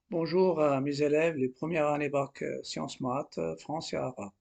Bonjour à mes élèves, les premières années bac sciences maths, français et arabe.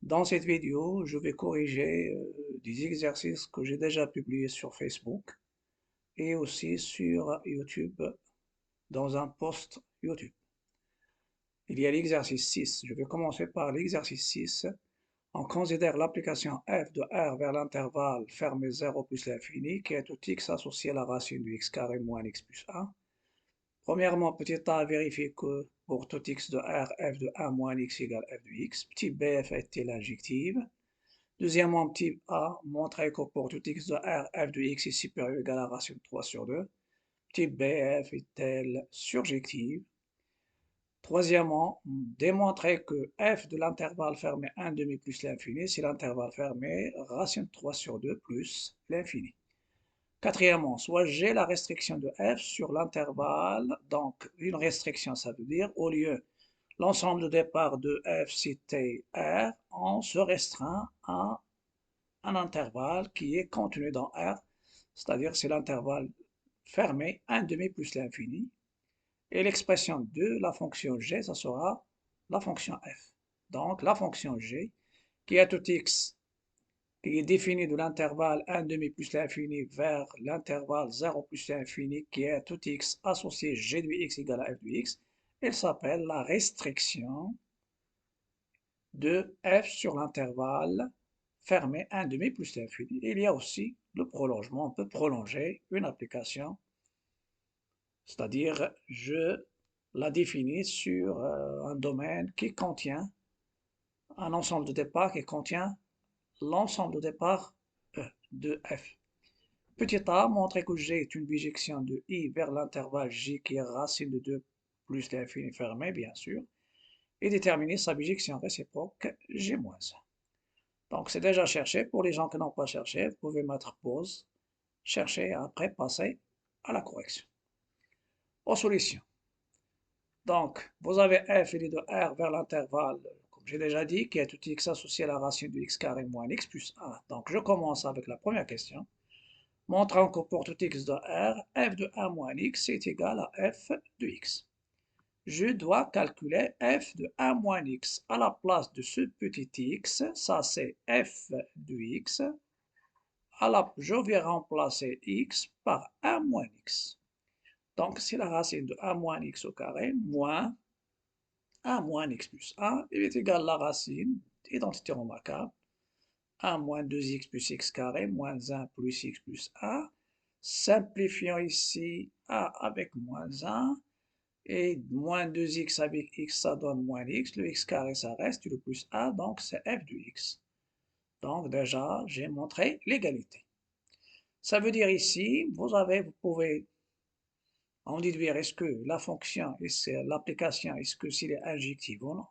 Dans cette vidéo, je vais corriger des exercices que j'ai déjà publiés sur Facebook et aussi sur YouTube dans un post YouTube. Il y a l'exercice 6. Je vais commencer par l'exercice 6. On considère l'application f de r vers l'intervalle fermé 0 plus l'infini qui est tout x associé à la racine du x carré moins x plus 1. Premièrement, petit a vérifie que pour tout x de R, f de a moins x égale f de x. Petit b, f est-il injective? Deuxièmement, petit a montrer que pour tout x de R, f de x est supérieur ou égal à la racine de 3 sur 2. Petit b, f est-elle surjective? Troisièmement, démontrer que f de l'intervalle fermé 1 demi plus l'infini, c'est l'intervalle fermé racine de 3 sur 2 plus l'infini. Quatrièmement, soit j'ai la restriction de f sur l'intervalle, donc une restriction, ça veut dire au lieu l'ensemble de départ de f c'était R, on se restreint à un intervalle qui est contenu dans R, c'est-à-dire c'est l'intervalle fermé 1 demi plus l'infini, et l'expression de la fonction g, ça sera la fonction f. Donc la fonction g, qui est tout x qui est définie de l'intervalle 1 demi plus l'infini vers l'intervalle 0 plus l'infini qui est tout x associé g de x égale à f de x, elle s'appelle la restriction de f sur l'intervalle fermé 1 demi plus l'infini. Il y a aussi le prolongement, on peut prolonger une application, c'est-à-dire je la définis sur un domaine qui contient un ensemble de départ qui contient l'ensemble de départ de f. Petit a, montrer que G est une bijection de I vers l'intervalle J qui est racine de 2 plus l'infini fermé, bien sûr, et déterminer sa bijection réciproque G-1. Donc c'est déjà cherché. Pour les gens qui n'ont pas cherché, vous pouvez mettre pause, chercher et après passer à la correction. Aux solutions. Donc, vous avez f et de r vers l'intervalle, comme j'ai déjà dit, qui est tout x associé à la racine de x carré moins x plus 1. Donc je commence avec la première question. Montrant que pour tout x de R, f de 1 moins x est égal à f de x. Je dois calculer f de 1 moins x à la place de ce petit x, ça c'est f de x. Je vais remplacer x par 1 moins x. Donc c'est la racine de 1 moins x au carré moins 1 moins x plus 1, il est égal à la racine, identité remarquable, 1 moins 2x plus x carré moins 1 plus x plus 1. Simplifions ici a avec moins 1 et moins 2x avec x ça donne moins x, le x carré ça reste, le plus 1 donc c'est f de x. Donc déjà j'ai montré l'égalité. Ça veut dire ici, vous pouvez en déduire est-ce que la fonction, l'application, est-ce que s'il est injective ou non.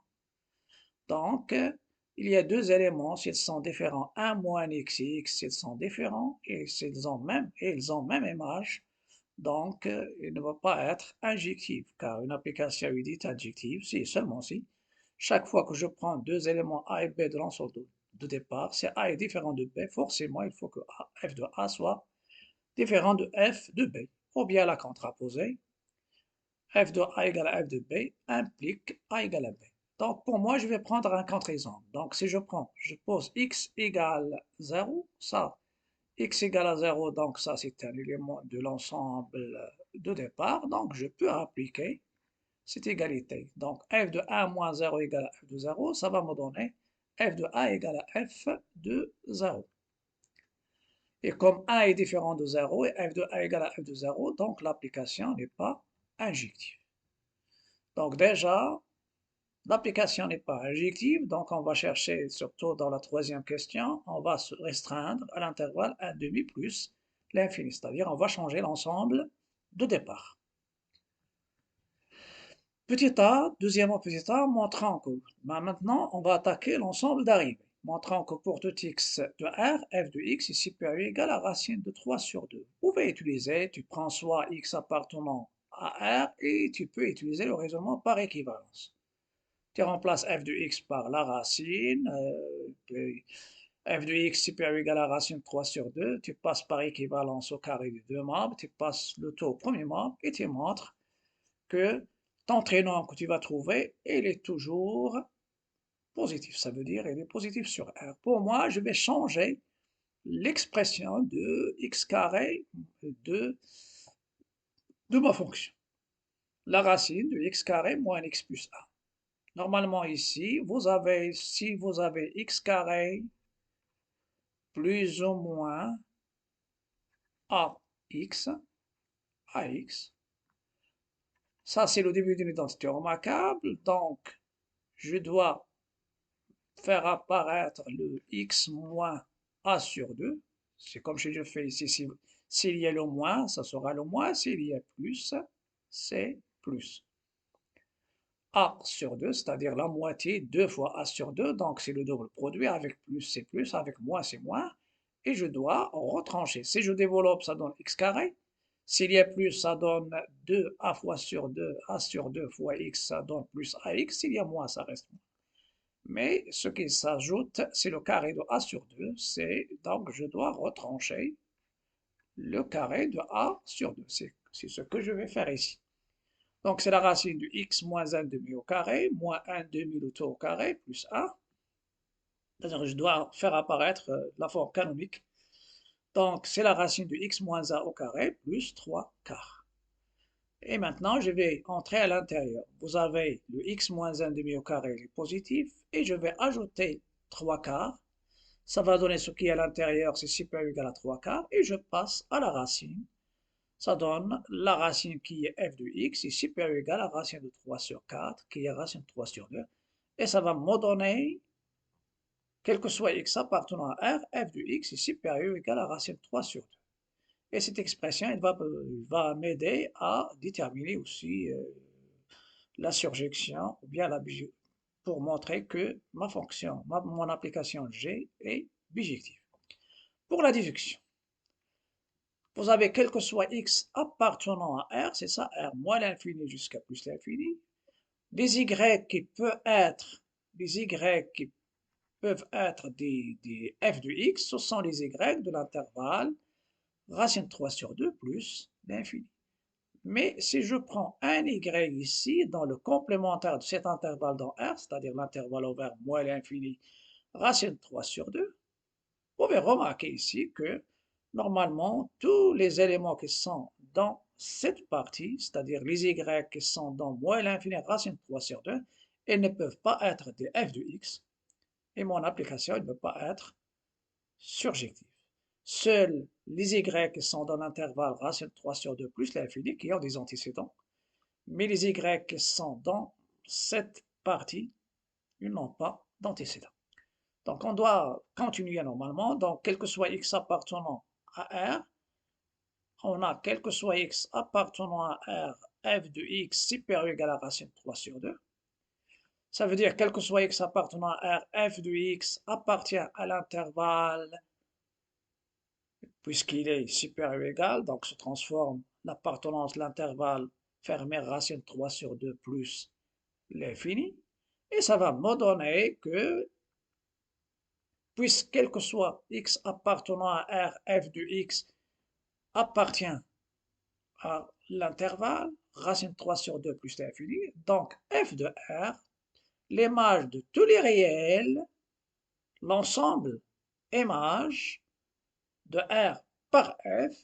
Donc, il y a deux éléments, s'ils sont différents, 1 moins x et x, s'ils sont différents, et ils ont même image, donc il ne va pas être injectif, car une application est dite injective, si seulement si, chaque fois que je prends deux éléments A et B de l'ensemble de départ, si A est différent de B, forcément il faut que f de A soit différent de f de B, ou bien la contraposée, f de A égale à f de B implique A égale à B. Donc pour moi, je vais prendre un contre-exemple. Donc si je pose x égale 0, ça, x égale à 0, donc ça c'est un élément de l'ensemble de départ, donc je peux appliquer cette égalité. Donc f de 1 moins 0 égale à f de 0, ça va me donner f de A égale à f de 0. Et comme A est différent de 0 et f de A égale à f de 0, donc l'application n'est pas injective. Donc déjà, l'application n'est pas injective, donc on va chercher, surtout dans la troisième question, on va se restreindre à l'intervalle 1 demi plus l'infini, c'est-à-dire on va changer l'ensemble de départ. Petit a, deuxièmement petit a, montrant que maintenant on va attaquer l'ensemble d'arrivée, montrant que pour tout x de R, f de x est supérieur ou égal à racine de 3 sur 2. Vous pouvez utiliser, tu prends soit x appartenant à R et tu peux utiliser le raisonnement par équivalence. Tu remplaces f de x par la racine, f de x supérieur ou égal à la racine de 3 sur 2, tu passes par équivalence au carré des deux membres, tu passes le taux au premier membre et tu montres que ton prénom que tu vas trouver, il est toujours positif. Ça veut dire il est positif sur R. Pour moi, je vais changer l'expression de x carré de, de ma fonction. La racine de x carré moins x plus 1. Normalement ici, si vous avez x carré plus ou moins ax, ax, ça c'est le début d'une identité remarquable, donc je dois faire apparaître le x moins a sur 2. C'est comme si je fais ici, s'il y a le moins, ça sera le moins, s'il y a plus, c'est plus. A sur 2, c'est-à-dire la moitié, 2 fois A sur 2, donc c'est le double produit, avec plus c'est plus, avec moins c'est moins, et je dois retrancher. Si je développe, ça donne x carré. S'il y a plus, ça donne 2A fois sur 2, A sur 2 fois x, ça donne plus AX. S'il y a moins, ça reste moins. Mais ce qui s'ajoute, c'est le carré de A sur 2, donc je dois retrancher le carré de A sur 2. C'est ce que je vais faire ici. Donc, c'est la racine de x moins 1 demi au carré, moins 1 demi le tout au carré, plus 1. C'est-à-dire je dois faire apparaître la forme canonique. Donc, c'est la racine de x moins 1 au carré, plus 3 quarts. Et maintenant, je vais entrer à l'intérieur. Vous avez le x moins 1 demi au carré, il est positif, et je vais ajouter 3 quarts. Ça va donner ce qui est à l'intérieur, c'est supérieur ou égal à 3 quarts, et je passe à la racine. Ça donne la racine qui est f de x est supérieure ou égale à la racine de 3 sur 4, qui est racine de 3 sur 2. Et ça va me donner, quel que soit x appartenant à R, f de x est supérieur ou égal à la racine de 3 sur 2. Et cette expression, elle va m'aider à déterminer aussi la surjection, ou bien pour montrer que ma fonction, mon application G est bijective. Pour la déduction, vous avez quel que soit x appartenant à R, c'est ça, R moins l'infini jusqu'à plus l'infini. Les y qui peuvent être, les y qui peuvent être des f de x, ce sont les y de l'intervalle racine 3 sur 2 plus l'infini. Mais si je prends un y ici, dans le complémentaire de cet intervalle dans R, c'est-à-dire l'intervalle ouvert moins l'infini, racine 3 sur 2, vous pouvez remarquer ici que normalement tous les éléments qui sont dans cette partie, c'est-à-dire les y qui sont dans moins l'infini racine 3 sur 2, ils ne peuvent pas être des f de x, et mon application ne peut pas être surjective. Seuls les y qui sont dans l'intervalle racine 3 sur 2 plus l'infini qui ont des antécédents, mais les y qui sont dans cette partie, ils n'ont pas d'antécédents. Donc, on doit continuer normalement. Donc, quel que soit x appartenant à R, on a quel que soit x appartenant à R, f de x supérieur ou égal à racine 3 sur 2. Ça veut dire quel que soit x appartenant à R, f de x appartient à l'intervalle, puisqu'il est supérieur ou égal, donc se transforme l'appartenance de l'intervalle fermé racine 3 sur 2 plus l'infini. Et ça va me donner que puisque quel que soit x appartenant à R, f de x appartient à l'intervalle, racine 3 sur 2 plus l'infini, donc f de R, l'image de tous les réels, l'ensemble image de R par f,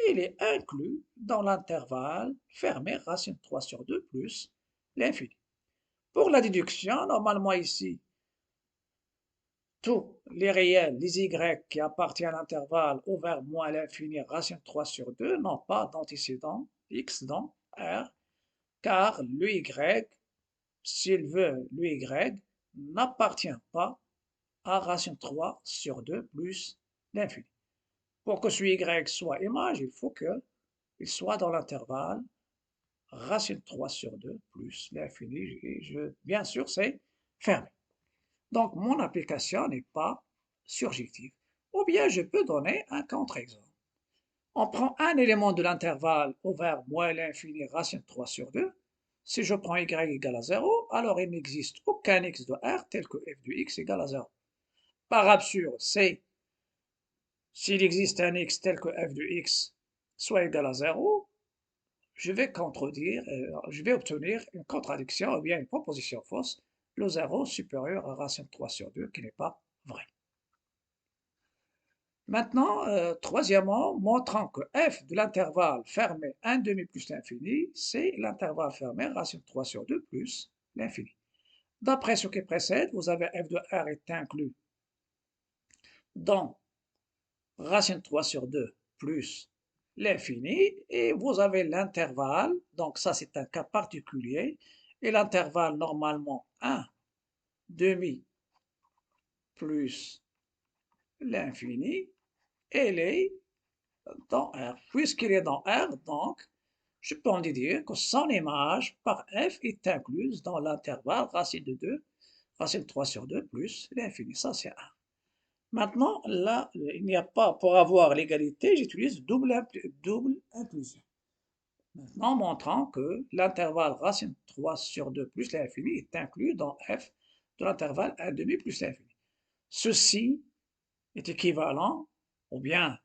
il est inclus dans l'intervalle fermé racine 3 sur 2 plus l'infini. Pour la déduction, normalement ici, tous les réels, les y qui appartiennent à l'intervalle ouvert moins l'infini racine 3 sur 2 n'ont pas d'antécédent x dans R, car le y, s'il veut le y, n'appartient pas à racine 3 sur 2 plus l'infini. Pour que ce y soit image, il faut qu'il soit dans l'intervalle racine 3 sur 2 plus l'infini, et bien sûr c'est fermé. Donc, mon application n'est pas surjective. Ou bien, je peux donner un contre-exemple. On prend un élément de l'intervalle ouvert moins l'infini racine 3 sur 2. Si je prends y égale à 0, alors il n'existe aucun x de R tel que f de x égale à 0. Par absurde, c'est s'il existe un x tel que f de x soit égal à 0, je vais contredire, je vais obtenir une contradiction ou bien une proposition fausse, le 0 supérieur à racine de 3 sur 2, qui n'est pas vrai. Maintenant, troisièmement, montrant que f de l'intervalle fermé 1 demi plus l'infini, c'est l'intervalle fermé racine de 3 sur 2 plus l'infini. D'après ce qui précède, vous avez f de r est inclus dans racine de 3 sur 2 plus l'infini, et vous avez l'intervalle, donc ça c'est un cas particulier, et l'intervalle normalement 1 demi plus l'infini, elle est dans R. Puisqu'il est dans R, donc, je peux en déduire que son image par f est incluse dans l'intervalle racine de 2, racine de 3 sur 2 plus l'infini. Ça, c'est R. Maintenant, là, il n'y a pas, pour avoir l'égalité, j'utilise double inclusion. Maintenant, montrant que l'intervalle racine de 3 sur 2 plus l'infini est inclus dans f de l'intervalle 1 demi plus l'infini. Ceci est équivalent, ou bien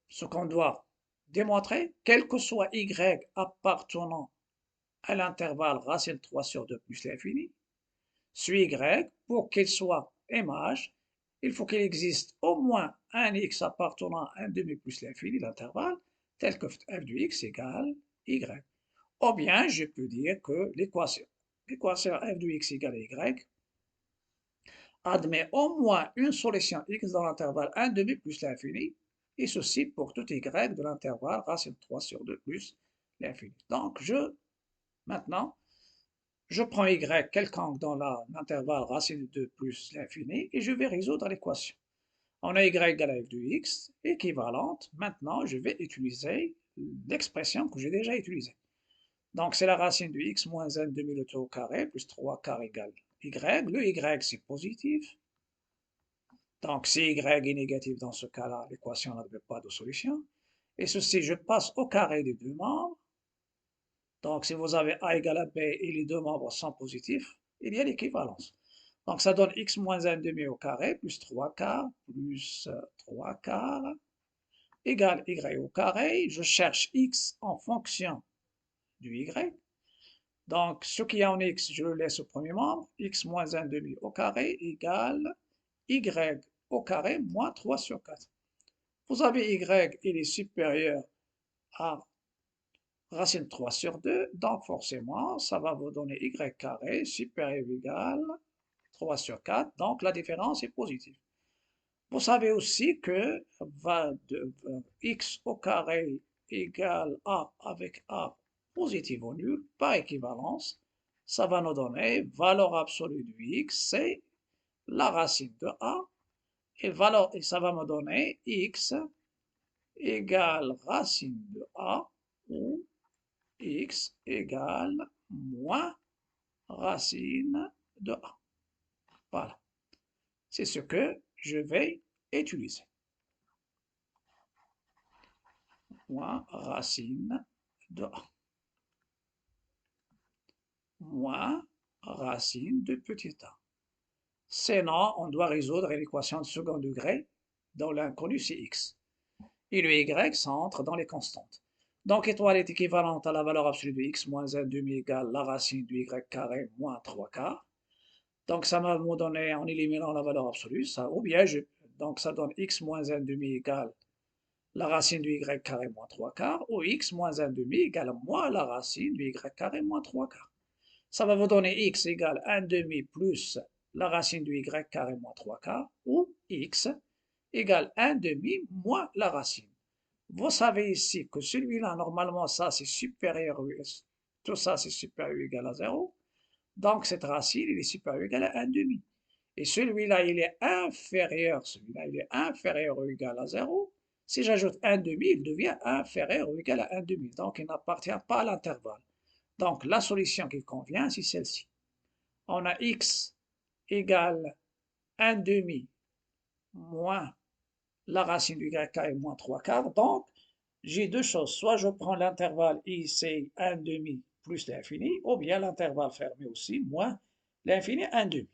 ce qu'on doit démontrer, quel que soit y appartenant à l'intervalle racine de 3 sur 2 plus l'infini, ce y, pour qu'il soit image, il faut qu'il existe au moins un x appartenant à 1 demi plus l'infini, l'intervalle, tel que f de x égale y. Ou bien, je peux dire que l'équation f de x égale y admet au moins une solution x dans l'intervalle 1 demi plus l'infini, et ceci pour tout y de l'intervalle racine de 3 sur 2 plus l'infini. Donc, maintenant, je prends y quelconque dans l'intervalle racine de 2 plus l'infini, et je vais résoudre l'équation. On a y égale à f de x, équivalente. Maintenant, je vais utiliser l'expression que j'ai déjà utilisée. Donc, c'est la racine de x moins n demi le tout au carré, plus 3 quarts égale y. Le y, c'est positif. Donc, si y est négatif dans ce cas-là, l'équation n'admet pas de solution. Et ceci, je passe au carré des deux membres. Donc, si vous avez a égale à b et les deux membres sont positifs, il y a l'équivalence. Donc, ça donne x moins 1 demi au carré, plus 3 quarts, plus 3 quarts, égale y au carré. Je cherche x en fonction du y. Donc, ce qui est en x, je le laisse au premier membre. X moins 1 demi au carré égale y au carré moins 3 sur 4. Vous avez y, il est supérieur à racine 3 sur 2, donc forcément, ça va vous donner y carré supérieur ou égal 3 sur 4, donc la différence est positive. Vous savez aussi que x au carré égale a avec a positif ou nul, par équivalence, ça va nous donner valeur absolue de x, c'est la racine de a, et ça va me donner x égale racine de a, ou x égale moins racine de a. Voilà. C'est ce que je vais utiliser. Moins racine de a. Moins racine de petit a. Sinon, on doit résoudre l'équation de second degré dont l'inconnu c'est x. Et le y s'entre dans les constantes. Donc, étoile est équivalente à la valeur absolue de x moins 1 demi égale la racine du y carré moins 3 quarts. Donc, ça va me donner, en éliminant la valeur absolue, ça, ou bien, donc ça donne x moins 1 demi égale la racine du y carré moins 3 quarts, ou x moins 1 demi égale moins la racine du y carré moins 3 quarts. Ça va vous donner x égale 1 demi plus la racine du y carré moins 3 quarts, ou x égale 1 demi moins la racine. Vous savez ici que celui-là, normalement, ça c'est supérieur, tout ça c'est supérieur ou égal à 0. Donc cette racine, il est supérieur ou égal à 1 demi. Et celui-là, il est inférieur, celui-là, il est inférieur ou égal à 0. Si j'ajoute 1 demi, il devient inférieur ou égal à 1 demi. Donc il n'appartient pas à l'intervalle. Donc la solution qui convient, c'est celle-ci. On a x égale 1 demi moins la racine du y carré moins 3 quarts. Donc, j'ai deux choses. Soit je prends l'intervalle ici 1 demi plus l'infini, ou bien l'intervalle fermé aussi, moins l'infini 1 demi.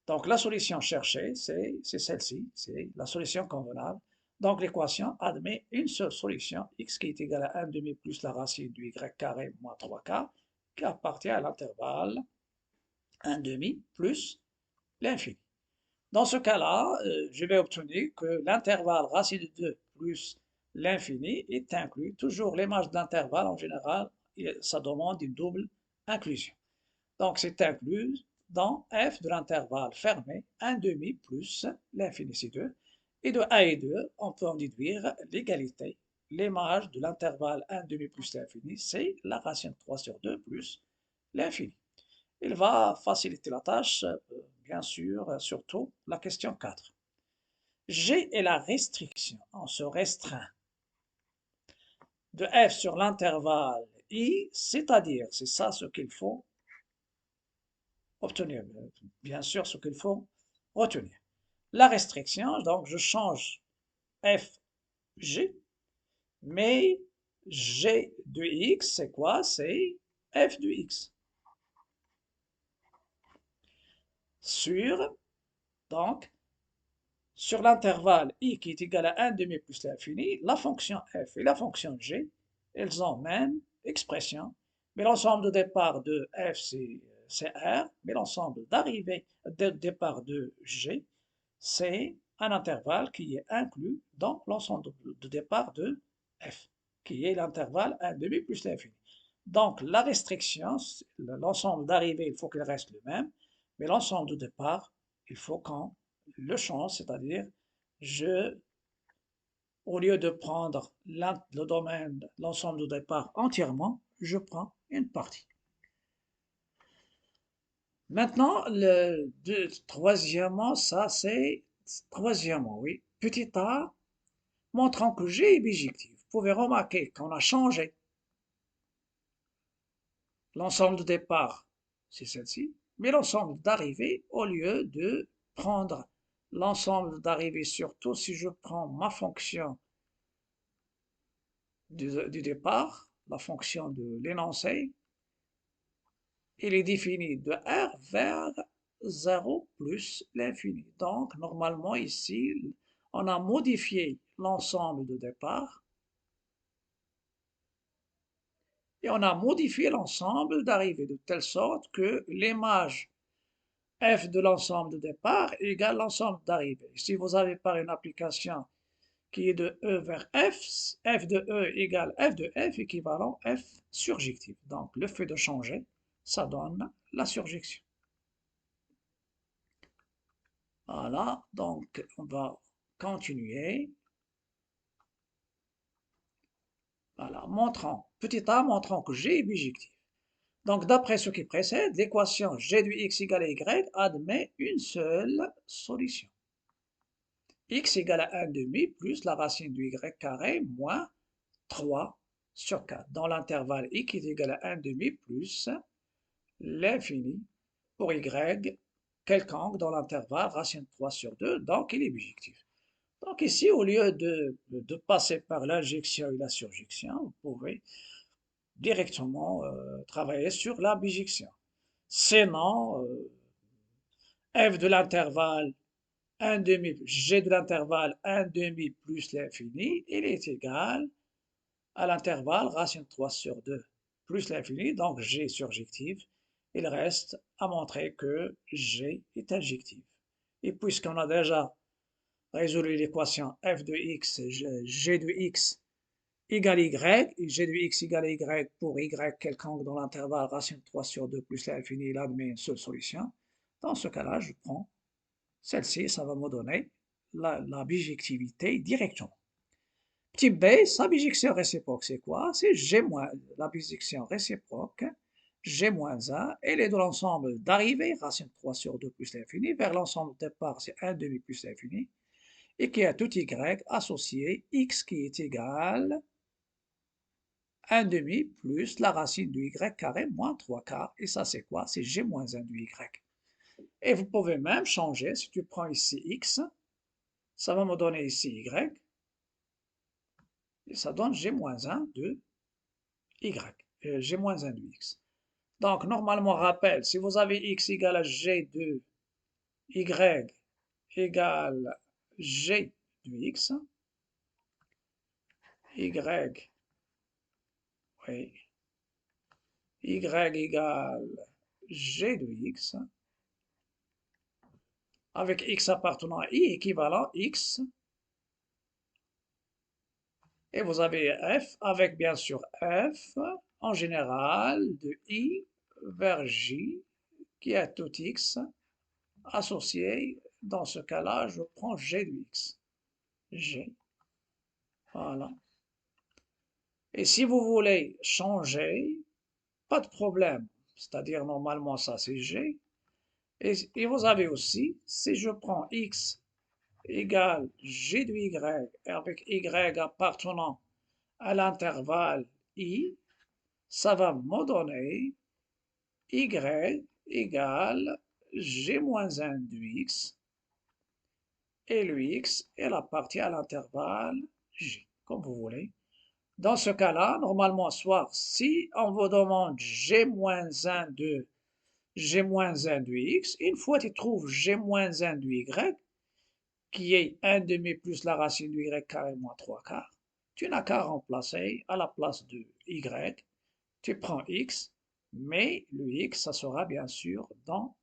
Donc, la solution cherchée, c'est celle-ci, c'est la solution convenable. Donc l'équation admet une seule solution, x qui est égal à 1 demi plus la racine du y carré moins 3 quarts, qui appartient à l'intervalle 1 demi plus l'infini. Dans ce cas-là, je vais obtenir que l'intervalle racine de 2 plus l'infini est inclus. Toujours l'image d'intervalle en général, ça demande une double inclusion. Donc c'est inclus dans f de l'intervalle fermé 1 demi plus l'infini c'est 2. Et de a et 2, on peut en déduire l'égalité. L'image de l'intervalle 1 demi plus l'infini, c'est la racine 3 sur 2 plus l'infini. Il va faciliter la tâche, bien sûr, surtout la question 4. G est la restriction, on se restreint, de f sur l'intervalle i, c'est-à-dire, c'est ça ce qu'il faut obtenir, bien sûr ce qu'il faut retenir. La restriction, donc je change f, g, mais g de x, c'est quoi? C'est f de x. Sur, donc, sur l'intervalle i qui est égal à 1 demi plus l'infini, la fonction f et la fonction g, elles ont même expression, mais l'ensemble de départ de f c'est r, mais l'ensemble d'arrivée de départ de g, c'est un intervalle qui est inclus dans l'ensemble de départ de f, qui est l'intervalle 1 demi plus l'infini. Donc la restriction, l'ensemble d'arrivée, il faut qu'il reste le même, mais l'ensemble de départ, il faut qu'on le change, c'est-à-dire au lieu de prendre le domaine, l'ensemble de départ entièrement, je prends une partie. Maintenant, troisièmement, oui, petit a, montrant que G est bijectif. Vous pouvez remarquer qu'on a changé l'ensemble de départ, c'est celle-ci, mais l'ensemble d'arrivée, au lieu de prendre l'ensemble d'arrivée, surtout si je prends ma fonction du départ, la fonction de l'énoncé, il est défini de R vers 0 plus l'infini. Donc, normalement, ici, on a modifié l'ensemble de départ et on a modifié l'ensemble d'arrivée de telle sorte que l'image f de l'ensemble de départ égale l'ensemble d'arrivée. Si vous avez par une application qui est de E vers F, F de E égale F de F équivalent F surjectif. Donc le fait de changer, ça donne la surjection. Voilà, donc on va continuer. Voilà, petit a montrant que G est bijectif. Donc d'après ce qui précède, l'équation G du x égale à y admet une seule solution. X égale à 1 demi plus la racine du y carré moins 3 sur 4 dans l'intervalle y qui est égal à 1 demi plus l'infini pour y quelconque dans l'intervalle racine 3 sur 2, donc il est bijectif. Donc ici, au lieu de passer par l'injection et la surjection, vous pouvez directement travailler sur la bijection. Sinon, f de l'intervalle 1 demi, g de l'intervalle 1 demi plus l'infini, il est égal à l'intervalle racine 3 sur 2 plus l'infini, donc g est surjectif. Il reste à montrer que g est injectif. Et puisqu'on a déjà résolu l'équation f de x, g de x égale y, et g de x égale y pour y quelconque dans l'intervalle racine 3 sur 2 plus l'infini, il admet une seule solution. Dans ce cas-là, je prends celle-ci, ça va me donner la bijectivité directement. Type B, sa bijection réciproque, c'est quoi? C'est G-, la bijection réciproque, G-1, elle est de l'ensemble d'arrivée, racine 3 sur 2 plus l'infini, vers l'ensemble de départ, c'est 1 demi plus l'infini, et qui a tout y associé x qui est égal 1 demi plus la racine du y carré moins 3 quarts, et ça c'est quoi? C'est G-1 du y. Et vous pouvez même changer, si tu prends ici x, ça va me donner ici y, et ça donne G-1 de y, G-1 de x. Donc, normalement, rappel, si vous avez x égale à g de y égale g de x, y, oui, y égale g de x, avec x appartenant à i équivalent x, et vous avez f avec bien sûr f en général de i vers j qui est tout x associé. Dans ce cas-là, je prends g de x. G. Voilà. Et si vous voulez changer, pas de problème. C'est-à-dire, normalement, ça, c'est g. Et vous avez aussi, si je prends x égale g de y, avec y appartenant à l'intervalle i, ça va me donner y égale g-1 de x, et le x, elle appartient à l'intervalle j, comme vous voulez. Dans ce cas-là, normalement, soit si on vous demande g-1 de g-1 de x, une fois que tu trouves g-1 de y, qui est 1 demi plus la racine de y carré moins 3 quarts, tu n'as qu'à remplacer à la place de y, tu prends x, mais le x, ça sera bien sûr dans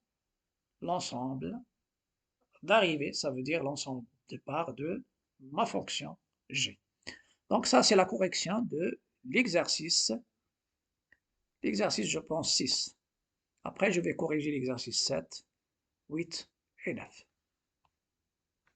l'ensemble d'arrivée, ça veut dire l'ensemble de parts de ma fonction g. Donc ça, c'est la correction de l'exercice, je pense 6. Après, je vais corriger l'exercice 7, 8 et 9.